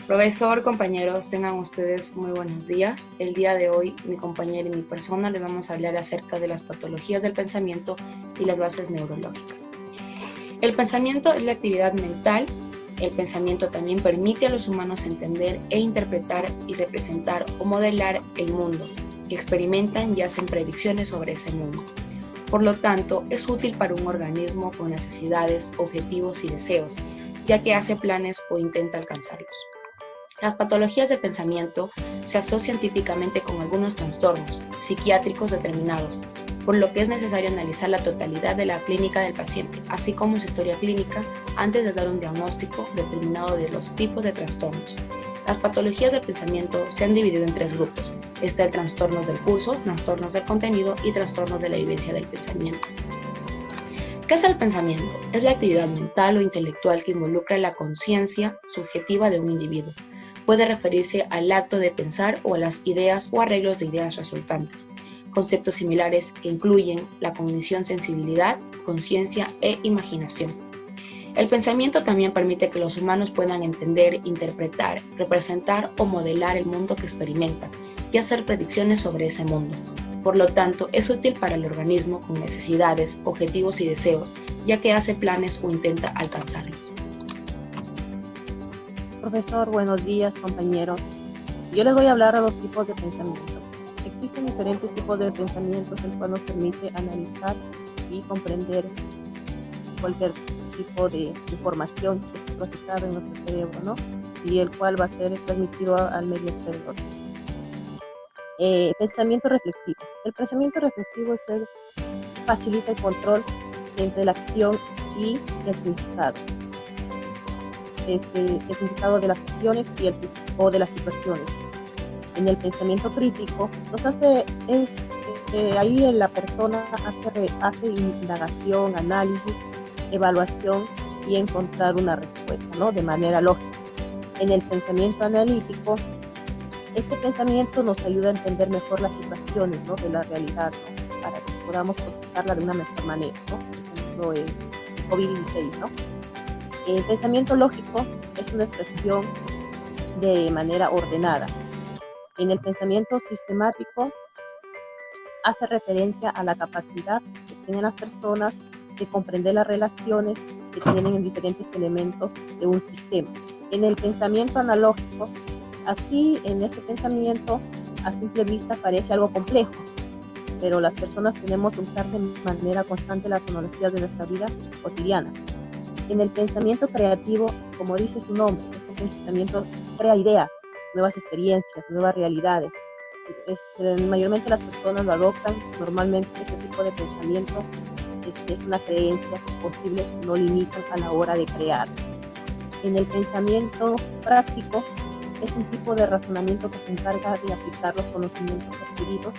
Profesor, compañeros, tengan ustedes muy buenos días. El día de hoy, mi compañera y mi persona les vamos a hablar acerca de las patologías del pensamiento y las bases neurológicas. El pensamiento es la actividad mental. El pensamiento también permite a los humanos entender e interpretar y representar o modelar el mundo. Experimentan y hacen predicciones sobre ese mundo. Por lo tanto, es útil para un organismo con necesidades, objetivos y deseos, ya que hace planes o intenta alcanzarlos. Las patologías del pensamiento se asocian típicamente con algunos trastornos psiquiátricos determinados, por lo que es necesario analizar la totalidad de la clínica del paciente, así como su historia clínica, antes de dar un diagnóstico determinado de los tipos de trastornos. Las patologías del pensamiento se han dividido en 3 grupos. Está el trastornos del curso, trastornos del contenido y trastornos de la vivencia del pensamiento. ¿Qué es el pensamiento? Es la actividad mental o intelectual que involucra la conciencia subjetiva de un individuo. Puede referirse al acto de pensar o a las ideas o arreglos de ideas resultantes. Conceptos similares que incluyen la cognición, sensibilidad, conciencia e imaginación. El pensamiento también permite que los humanos puedan entender, interpretar, representar o modelar el mundo que experimentan y hacer predicciones sobre ese mundo. Por lo tanto, es útil para el organismo con necesidades, objetivos y deseos, ya que hace planes o intenta alcanzarlos. Profesor, buenos días, compañeros. Yo les voy a hablar de los tipos de pensamiento. Existen diferentes tipos de pensamientos, el cual nos permite analizar y comprender cualquier tipo de información que es procesada en nuestro cerebro, ¿no? Y el cual va a ser transmitido al medio exterior. Pensamiento reflexivo. El pensamiento reflexivo facilita el control entre la acción y el significado. El significado de las acciones o de las situaciones. En el pensamiento crítico, ahí la persona hace indagación, análisis, evaluación y encontrar una respuesta, ¿no? De manera lógica. En el pensamiento analítico, este pensamiento nos ayuda a entender mejor las situaciones, ¿no? De la realidad, ¿no? Para que podamos procesarla de una mejor manera, ¿no? Por ejemplo, el COVID-19, ¿no? El pensamiento lógico es una expresión de manera ordenada. En el pensamiento sistemático hace referencia a la capacidad que tienen las personas de comprender las relaciones que tienen en diferentes elementos de un sistema. En el pensamiento analógico, aquí en este pensamiento a simple vista parece algo complejo, pero las personas tenemos que usar de manera constante las analogías de nuestra vida cotidiana. En el pensamiento creativo, como dice su nombre, este pensamiento crea ideas, nuevas experiencias, nuevas realidades. Mayormente las personas lo adoptan. Normalmente ese tipo de pensamiento es una creencia posible, no limitan a la hora de crear. En el pensamiento práctico es un tipo de razonamiento que se encarga de aplicar los conocimientos adquiridos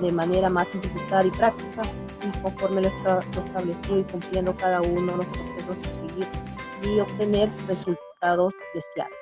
de manera más simplificada y práctica, y conforme lo establecido y cumpliendo cada uno de los procesos a seguir y obtener resultados deseados.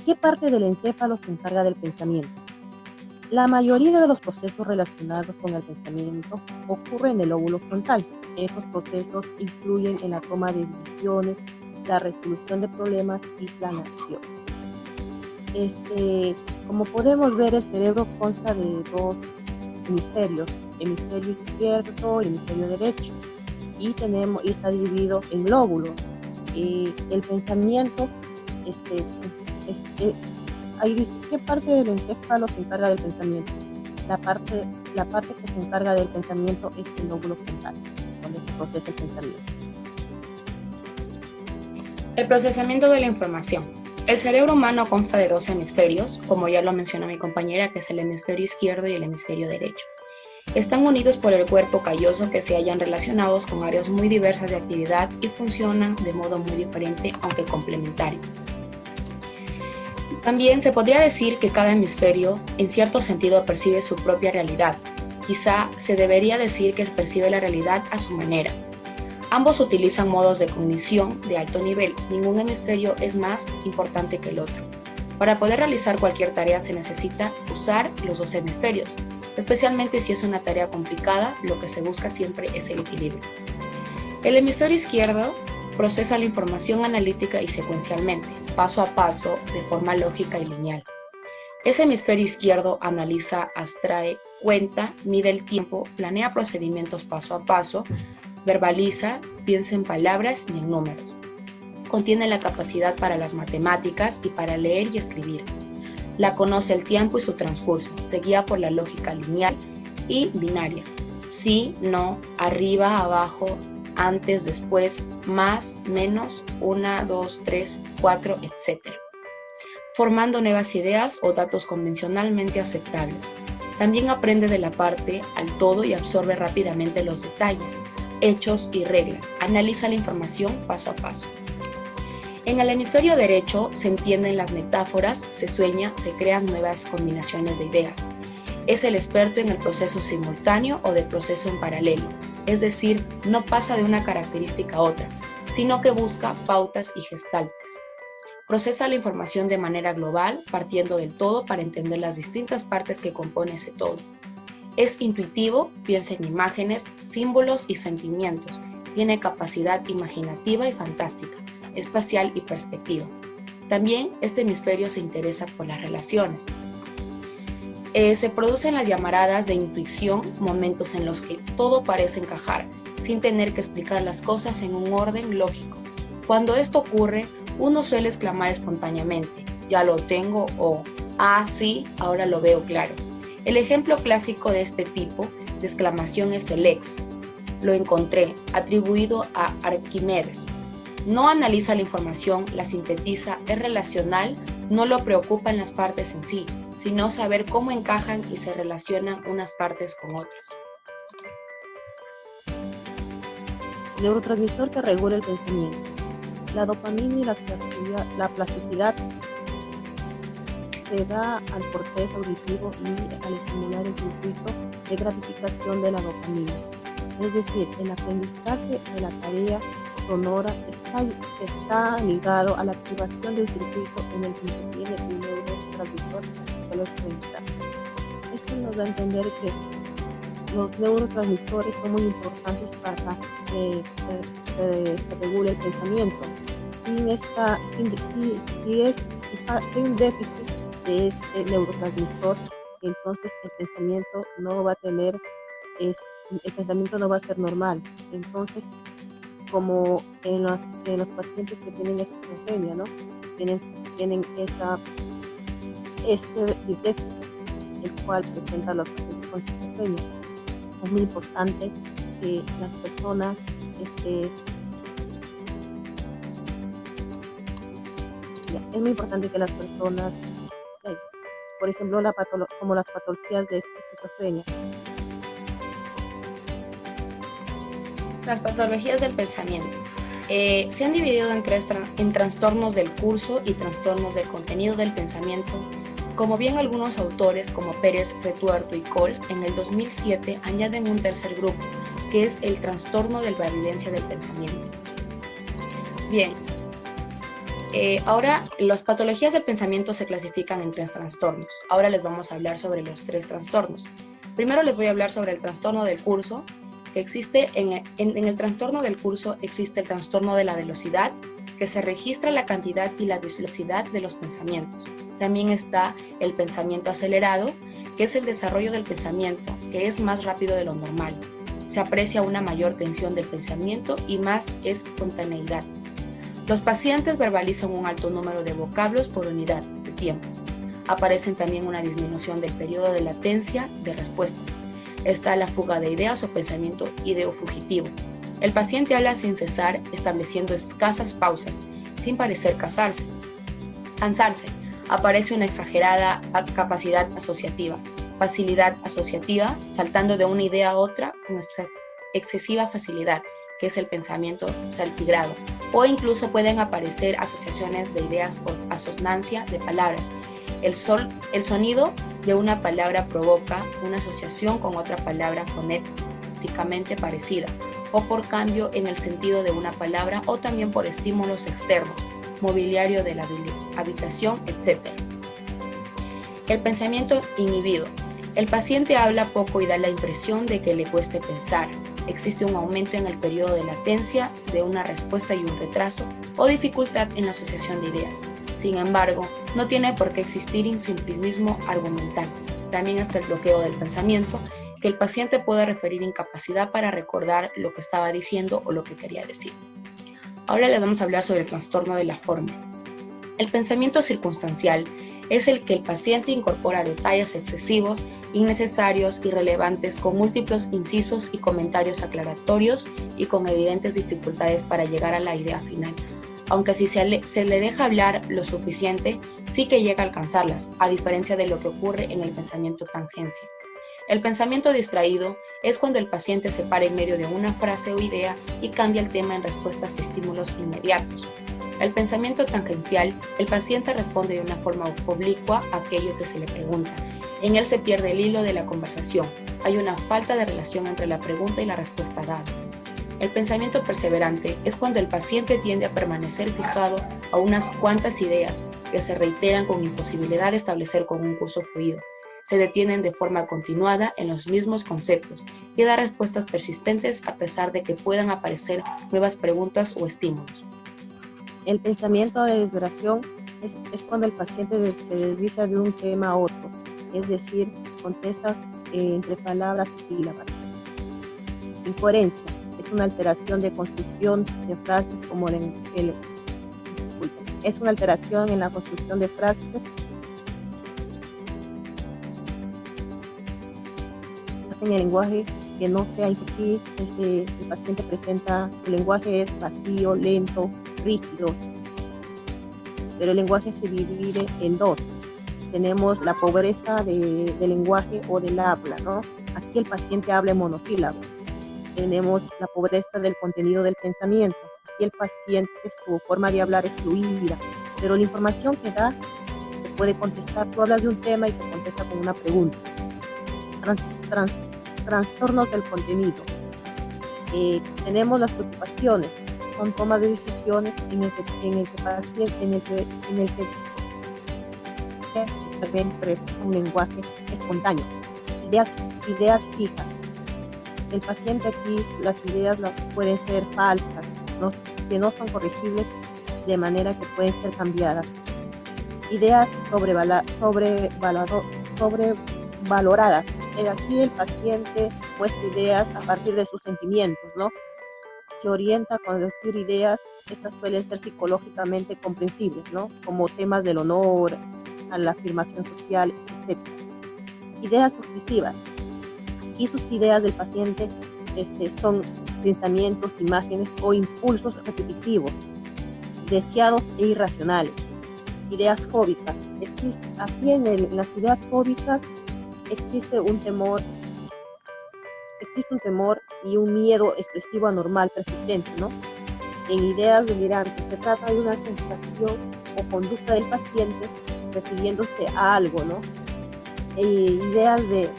¿Qué parte del encéfalo se encarga del pensamiento? La mayoría de los procesos relacionados con el pensamiento ocurren en el lóbulo frontal. Estos procesos influyen en la toma de decisiones, la resolución de problemas y planeación. Como podemos ver, el cerebro consta de 2 hemisferios, hemisferio izquierdo y hemisferio derecho, y está dividido en lóbulos. El pensamiento, ahí dice, ¿qué parte del encéfalo se encarga del pensamiento? La parte que se encarga del pensamiento es el lóbulo frontal, donde se procesa el pensamiento. El procesamiento de la información. El cerebro humano consta de 2 hemisferios, como ya lo mencionó mi compañera, que es el hemisferio izquierdo y el hemisferio derecho. Están unidos por el cuerpo calloso que se hallan relacionados con áreas muy diversas de actividad y funcionan de modo muy diferente, aunque complementario. También se podría decir que cada hemisferio, en cierto sentido, percibe su propia realidad. Quizá se debería decir que percibe la realidad a su manera. Ambos utilizan modos de cognición de alto nivel. Ningún hemisferio es más importante que el otro. Para poder realizar cualquier tarea se necesita usar los 2 hemisferios, especialmente si es una tarea complicada. Lo que se busca siempre es el equilibrio. El hemisferio izquierdo Procesa la información analítica y secuencialmente, paso a paso, de forma lógica y lineal. Ese hemisferio izquierdo analiza, abstrae, cuenta, mide el tiempo, planea procedimientos paso a paso, verbaliza, piensa en palabras y en números. Contiene la capacidad para las matemáticas y para leer y escribir. La conoce el tiempo y su transcurso, se guía por la lógica lineal y binaria. Sí, no, arriba, abajo, antes, después, más, menos, 1, 2, 3, 4, etc. Formando nuevas ideas o datos convencionalmente aceptables. También aprende de la parte al todo y absorbe rápidamente los detalles, hechos y reglas. Analiza la información paso a paso. En el hemisferio derecho se entienden las metáforas, se sueña, se crean nuevas combinaciones de ideas. Es el experto en el proceso simultáneo o del proceso en paralelo, es decir, no pasa de una característica a otra, sino que busca pautas y gestaltes. Procesa la información de manera global, partiendo del todo para entender las distintas partes que componen ese todo. Es intuitivo, piensa en imágenes, símbolos y sentimientos, tiene capacidad imaginativa y fantástica, espacial y perspectiva. También este hemisferio se interesa por las relaciones. Se producen las llamaradas de intuición, momentos en los que todo parece encajar, sin tener que explicar las cosas en un orden lógico. Cuando esto ocurre, uno suele exclamar espontáneamente, ya lo tengo, o ah, sí, ahora lo veo claro. El ejemplo clásico de este tipo de exclamación es el ex. Lo encontré, atribuido a Arquímedes. No analiza la información, la sintetiza, es relacional, no lo preocupan las partes en sí, sino saber cómo encajan y se relacionan unas partes con otras. Neurotransmisor que regula el pensamiento. La dopamina y la plasticidad se da al corteza auditivo y al estimular el circuito de gratificación de la dopamina. Es decir, el aprendizaje de la tarea sonora está ligado a la activación del circuito en el que interviene el neurotransmisor de los 30. Esto nos da a entender que los neurotransmisores son muy importantes para que se regule el pensamiento. Sin déficit de este neurotransmisor, entonces el pensamiento no va a ser normal. Entonces, como en los pacientes que tienen esquizofrenia, ¿no? Tienen este déficit, el cual presenta los pacientes con esquizofrenia. Es muy importante que las personas por ejemplo, como las patologías de esquizofrenia. Las patologías del pensamiento. Se han dividido en trastornos del curso y trastornos del contenido del pensamiento. Como bien algunos autores como Pérez, Retuerto y Coles en el 2007 añaden un tercer grupo, que es el trastorno de la vivencia del pensamiento. Bien, ahora las patologías del pensamiento se clasifican en 3 trastornos. Ahora les vamos a hablar sobre los 3 trastornos. Primero les voy a hablar sobre el trastorno del curso. Existe en el trastorno del curso existe el trastorno de la velocidad, que se registra la cantidad y la velocidad de los pensamientos. También está el pensamiento acelerado, que es el desarrollo del pensamiento, que es más rápido de lo normal. Se aprecia una mayor tensión del pensamiento y más espontaneidad. Los pacientes verbalizan un alto número de vocablos por unidad de tiempo. Aparecen también una disminución del periodo de latencia de respuestas. Está la fuga de ideas o pensamiento ideofugitivo. El paciente habla sin cesar, estableciendo escasas pausas, sin parecer cansarse. Aparece una exagerada capacidad asociativa, facilidad asociativa, saltando de una idea a otra con excesiva facilidad, que es el pensamiento saltigrado, o incluso pueden aparecer asociaciones de ideas por asonancia de palabras. El sonido de una palabra provoca una asociación con otra palabra fonéticamente parecida, o por cambio en el sentido de una palabra, o también por estímulos externos, mobiliario de la habitación, etc. El pensamiento inhibido. El paciente habla poco y da la impresión de que le cueste pensar. existe un aumento en el periodo de latencia de una respuesta y un retraso o dificultad en la asociación de ideas. Sin embargo, no tiene por qué existir insimplismo argumental. También está el bloqueo del pensamiento, que el paciente puede referir incapacidad para recordar lo que estaba diciendo o lo que quería decir. Ahora les vamos a hablar sobre el trastorno de la forma. El pensamiento circunstancial es el que el paciente incorpora detalles excesivos, innecesarios, irrelevantes, con múltiples incisos y comentarios aclaratorios y con evidentes dificultades para llegar a la idea final. Aunque si se le deja hablar lo suficiente, sí que llega a alcanzarlas, a diferencia de lo que ocurre en el pensamiento tangencia. El pensamiento distraído es cuando el paciente se para en medio de una frase o idea y cambia el tema en respuestas a estímulos inmediatos. El pensamiento tangencial, el paciente responde de una forma oblicua a aquello que se le pregunta. En él se pierde el hilo de la conversación. Hay una falta de relación entre la pregunta y la respuesta dada. El pensamiento perseverante es cuando el paciente tiende a permanecer fijado a unas cuantas ideas que se reiteran con imposibilidad de establecer con un curso fluido. Se detienen de forma continuada en los mismos conceptos y da respuestas persistentes a pesar de que puedan aparecer nuevas preguntas o estímulos. El pensamiento de desviación es cuando el paciente se desliza de un tema a otro, es decir, contesta entre palabras y sílabas. Incoherencia es una alteración de construcción de frases como es una alteración en la construcción de frases en el lenguaje que no sea intuitivo. El paciente presenta, el lenguaje es vacío, lento, rígido, pero el lenguaje se divide en dos. Tenemos la pobreza del lenguaje o del habla, ¿no? Aquí el paciente habla en monosílabo. Tenemos la pobreza del contenido del pensamiento. Aquí el paciente, su forma de hablar es fluida, pero la información que da te puede contestar. Tú hablas de un tema y te contesta con una pregunta. Trastornos del contenido. Tenemos las preocupaciones, son tomas de decisiones en el que un lenguaje espontáneo, ideas fijas. El paciente aquí, las ideas pueden ser falsas, que no son corregibles, de manera que pueden ser cambiadas. Ideas sobrevaloradas. Aquí el paciente muestra ideas a partir de sus sentimientos, ¿no? Se orienta con decir ideas, estas suelen ser psicológicamente comprensibles, ¿no? Como temas del honor, a la afirmación social, etc. Ideas obsesivas. Aquí sus ideas del paciente son pensamientos, imágenes o impulsos repetitivos, deseados e irracionales. Ideas fóbicas. Aquí en las ideas fóbicas existe un temor y un miedo expresivo anormal persistente, ¿no? En ideas delirantes se trata de una sensación o conducta del paciente refiriéndose a algo, ¿no? Ideas de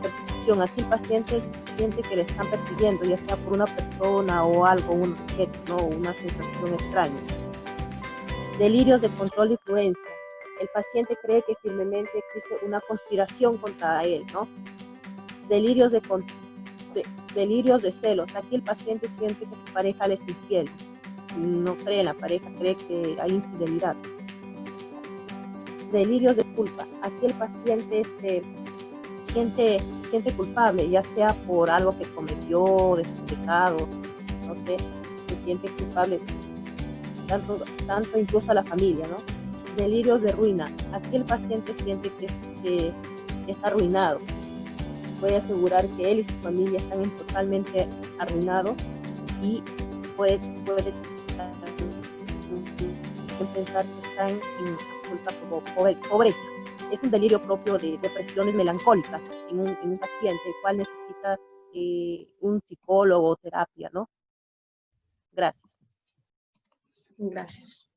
persecución. Aquí el paciente siente que le están persiguiendo, ya sea por una persona o algo, un objeto, ¿no? Una sensación extraña. Delirios de control y influencia. El paciente cree que firmemente existe una conspiración contra él, ¿no? Delirios de celos. Aquí el paciente siente que su pareja le es infiel. No cree en la pareja, cree que hay infidelidad. Delirios de culpa. Aquí el paciente siente culpable, ya sea por algo que cometió, de sus pecados, no sé, se siente culpable, tanto incluso a la familia, ¿no? Delirios de ruina. Aquí el paciente siente que está arruinado. Puede asegurar que él y su familia están totalmente arruinados y puede pensar que están en absoluta pobreza. Es un delirio propio de depresiones melancólicas en un paciente, el cual necesita un psicólogo o terapia, ¿no? Gracias. Gracias.